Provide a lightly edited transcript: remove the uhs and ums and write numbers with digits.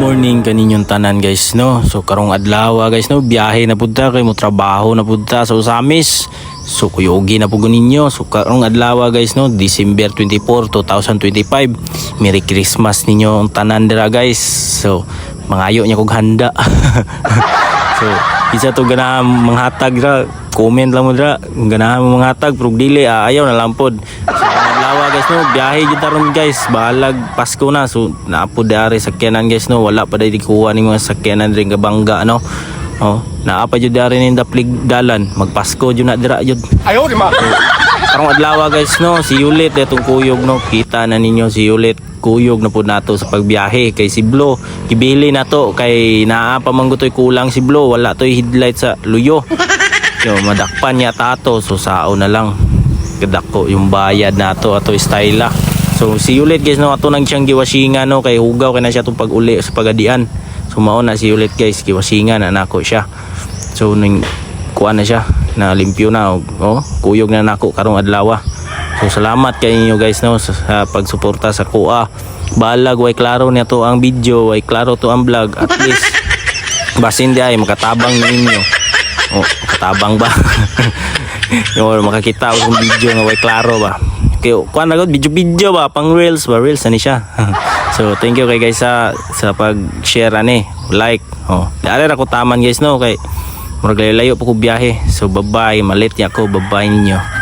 morning kaninyong tanan guys no. So karong adlaw guys no, biyahe na pud ta kay mo trabaho na pud ta sa Usamis. So kuyogi na pud ninyo. So karong adlaw guys no, December 24, 2025. Merry Christmas ninyo ang tanan dira guys. So mangayo nya kog handa. So isa to ganahan manghatag ra, comment lang mo dira ganahan mo manghatag pero dili ayaw na lang pod. So guys no, biyahe jud taron guys, balag Pasko na. So naapod dari sakyanan guys no, wala pa dai kuha ning mga sakyanan ring Kabangga no. Oh, naapa jud dari ning daplig dalan, magpasko jud na dira jud. Ayo di ma. Karong adlaw guys no, si Yulit etong kuyog no, kita na ninyo si Yulit kuyog na pud nato sa pagbiyahe kay si Blo gibili na to kay naa pa manggutoy kulang si Blo, wala toy headlight sa luyo. So madakpan niya tato, so sao na lang kadako yung bayad nato ato styla. So si Yulit guys no, ato nang siyang giwasingan no, kay hugaw kay na siya tong pag-uli sa pagadian. So mao na si Yulit guys, giwasingan na nako siya. So ning kuan na siya, na limpyo na oh, kuyog na nako karong adlaw. So salamat kay inyo guys no sa pagsuporta sa kuha. Balag way klaro niya to ang video, way klaro to ang vlog, at least basin di ay makatabang ninyo. Oh, makatabang ba? Or makakita ko ng video nga way klaro ba. Okay, kuan na gud video ba pang reels ba, reels ani siya. So thank you kay guys sa pag-share ani, like. Oh, dali ra ko taman guys no kay murag layo pa ko biyahe. So bye-bye, malit ya ko, bye-bye ninyo.